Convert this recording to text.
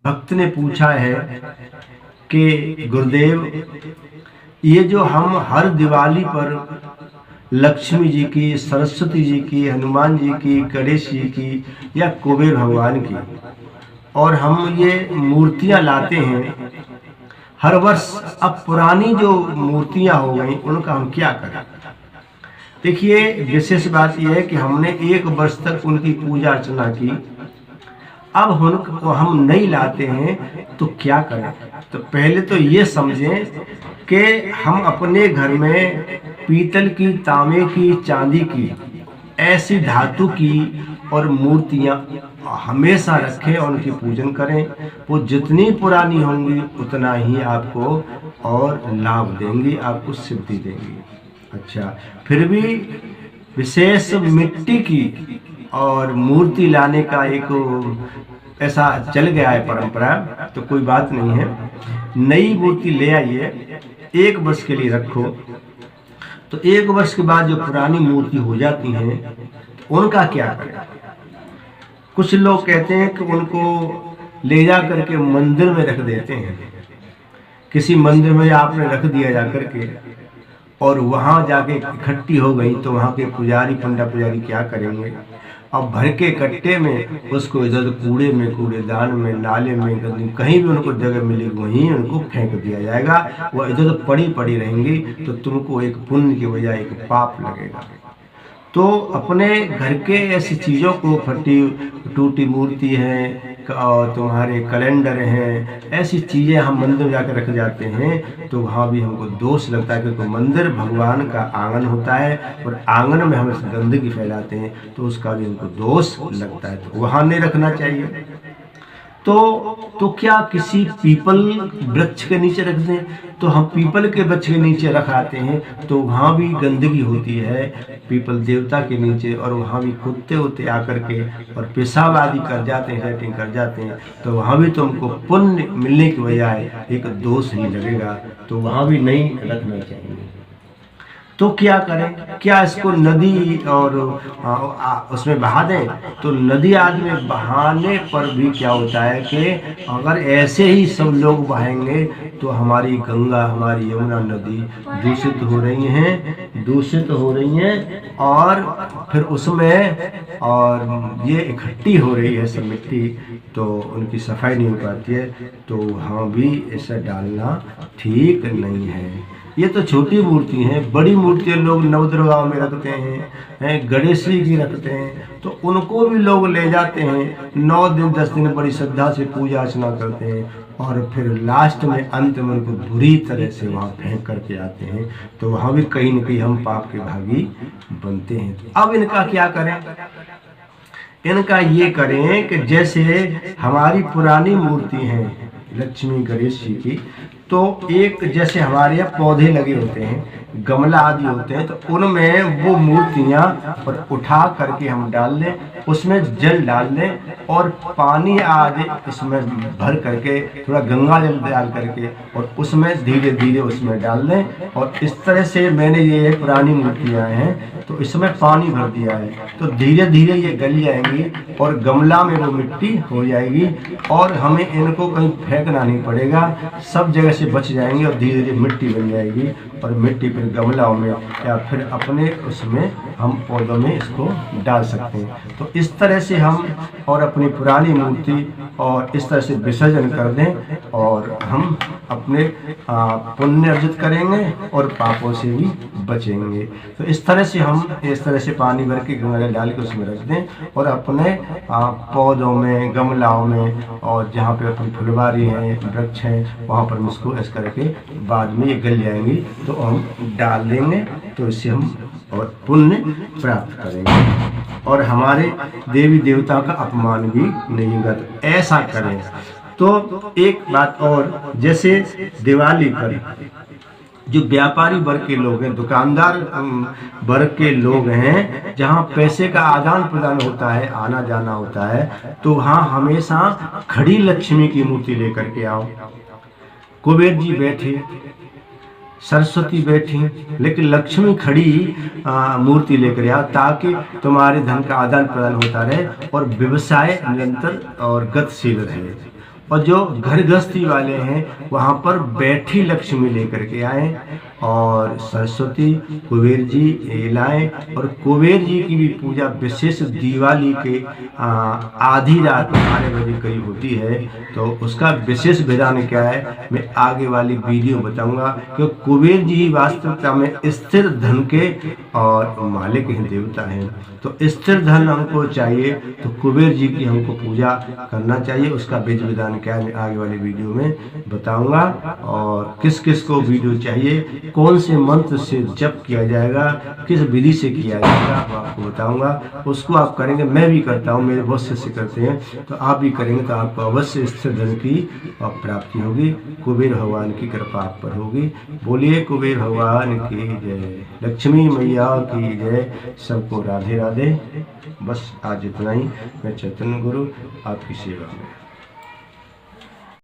भक्त ने पूछा है कि गुरुदेव, ये जो हम हर दिवाली पर लक्ष्मी जी की, सरस्वती जी की, हनुमान जी की, गणेश जी की या कुबेर भगवान की, और हम ये मूर्तियां लाते हैं हर वर्ष, अब पुरानी जो मूर्तियां हो गई उनका हम क्या करें? देखिए, विशेष बात यह है कि हमने 1 वर्ष तक उनकी पूजा अर्चना की, अब उनको हम नहीं लाते हैं तो क्या करें? तो पहले तो ये समझें कि हम अपने घर में पीतल की, तांबे की, चांदी की, ऐसी धातु की और मूर्तियां हमेशा रखें और उनकी पूजन करें। वो जितनी पुरानी होंगी उतना ही आपको और लाभ देंगी, आपको सिद्धि देंगी। अच्छा, फिर भी विशेष मिट्टी की और मूर्ति लाने का एक ऐसा चल गया है परंपरा, तो कोई बात नहीं है। नई मूर्ति ले आइए, 1 वर्ष के लिए रखो, तो 1 वर्ष के बाद जो पुरानी मूर्ति हो जाती हैं तो उनका क्या करें? कुछ लोग कहते हैं कि उनको ले जा करके मंदिर में रख देते हैं। किसी मंदिर में आपने रख दिया जा करके और वहाँ जाके इकट्ठी हो गई तो वहाँ के पुजारी, पंडा पुजारी क्या करेंगे? अब भर के कट्टे में उसको इधर कूड़े में, कूड़ेदान में, नाले में, गंदगी, कहीं भी उनको जगह मिलेगी वहीं उनको फेंक दिया जाएगा। वह इधर पड़ी पड़ी रहेंगी तो तुमको एक पुण्य की बजाय एक पाप लगेगा। तो अपने घर के ऐसी चीज़ों को, फटी टूटी मूर्ति है और तुम्हारे कैलेंडर हैं, ऐसी चीज़ें हम मंदिर में जाकर रख जाते हैं तो वहाँ भी हमको दोष लगता है, क्योंकि मंदिर भगवान का आंगन होता है और आंगन में हम गंदगी फैलाते हैं तो उसका भी हमको दोष लगता है, तो वहाँ नहीं रखना चाहिए। तो क्या किसी पीपल वृक्ष के नीचे रख दें? तो हम पीपल के वृक्ष के नीचे रखाते हैं तो वहाँ भी गंदगी होती है, पीपल देवता के नीचे, और वहाँ भी कुत्ते होते आकर के और पेशाब आदि कर जाते हैं, सेटिंग कर जाते हैं, तो वहाँ भी तुमको पुण्य मिलने की बजाय एक दोष ही लगेगा, तो वहाँ भी नहीं रखना चाहिए। तो क्या करें? क्या इसको नदी और उसमें बहा दें? तो नदी आदि में बहाने पर भी क्या होता है कि अगर ऐसे ही सब लोग बहाएंगे तो हमारी गंगा, हमारी यमुना नदी दूषित हो रही हैं और फिर उसमें और ये इकट्ठी हो रही है सब मिट्टी, तो उनकी सफाई नहीं हो पाती है, तो वहाँ भी ऐसा डालना ठीक नहीं है। ये तो छोटी मूर्ति हैं, बड़ी मूर्तियाँ लोग नवदुर्गाओं में रखते हैं, गणेश जी की रखते हैं, तो उनको भी लोग ले जाते हैं, 9 दिन 10 दिन बड़ी श्रद्धा से पूजा अर्चना करते हैं और फिर लास्ट में अंत में उनको बुरी तरह से वहाँ फेंक करके आते हैं, तो वहाँ भी कहीं न कहीं हम पाप के भागी बनते हैं। अब इनका क्या करें? इनका ये करें कि जैसे हमारी पुरानी मूर्ति हैं लक्ष्मी गणेश जी की, तो एक जैसे हमारे यहाँ पौधे लगे होते हैं, गमला आदि होते हैं, तो उनमें वो मूर्तियाँ और उठा करके हम डाल लें, उसमें जल डाल लें और पानी आदि उसमें भर करके, थोड़ा गंगा जल डाल करके और उसमें धीरे धीरे उसमें डाल लें। और इस तरह से मैंने ये पुरानी मूर्तियाँ हैं तो इसमें पानी भर दिया है, तो धीरे धीरे ये गल जाएंगी और गमला में वो मिट्टी हो जाएगी और हमें इनको कहीं फेंकना नहीं पड़ेगा, सब जगह से बच जाएंगे और धीरे धीरे मिट्टी बन जाएगी और मिट्टी फिर गमलाओं में या फिर अपने उसमें हम पौधों में इसको डाल सकते हैं। तो इस तरह से हम और अपनी पुरानी मूर्ति और इस तरह से विसर्जन कर दें और हम अपने पुण्य अर्जित करेंगे और पापों से भी बचेंगे। तो इस तरह से हम इस तरह से पानी भर के गंगा जल डाल के उसमें रख दें और अपने पौधों में, गमलाओं में और जहाँ पे अपनी फुलवारी हैं, वृक्ष हैं, वहाँ पर हम इसको ऐसा करके बाद में ये गल जाएंगी तो हम डाल देंगे, तो इससे हम और पुण्य प्राप्त करेंगे और हमारे देवी देवता का अपमान भी नहीं होगा। तो ऐसा करें। तो एक बात और, जैसे दिवाली पर जो व्यापारी वर्ग के लोग हैं, दुकानदार वर्ग के लोग हैं, जहाँ पैसे का आदान प्रदान होता है, आना जाना होता है, तो वहाँ हमेशा खड़ी लक्ष्मी की मूर्ति लेकर के आओ। कुबेर जी बैठे, सरस्वती बैठी, लेकिन लक्ष्मी खड़ी मूर्ति लेकर आओ ताकि तुम्हारे धन का आदान प्रदान होता रहे और व्यवसाय निरंतर और गतिशील रहे। और जो घर गृहस्थी वाले हैं वहाँ पर बैठी लक्ष्मी लेकर के आए और सरस्वती कुबेर जी लाएं। और कुबेर जी की भी पूजा विशेष दिवाली के आधी रात 12 बजे करीब होती है। तो उसका विशेष विधान क्या है मैं आगे वाली वीडियो बताऊंगा, क्योंकि कुबेर जी वास्तविकता में स्थिर धन के और मालिक हैं, देवता हैं। तो स्थिर धन हमको चाहिए तो कुबेर जी की हमको पूजा करना चाहिए। उसका विधि विधान क्या है मैं आगे वाली वीडियो में बताऊंगा। और किस किस को वीडियो चाहिए, कौन से मंत्र से जप किया जाएगा, किस विधि से किया जाएगा वो आपको बताऊंगा। उसको आप करेंगे, मैं भी करता हूँ, मेरे बहुत से करते हैं, तो आप भी करेंगे तो आपको अवश्य स्थिर धन की प्राप्ति होगी। कुबेर भगवान की कृपा आप पर होगी। बोलिए कुबेर भगवान की जय, लक्ष्मी मैया की जय। सबको राधे राधे। बस आज इतना ही। मैं चैतन्य गुरु आपकी सेवा में।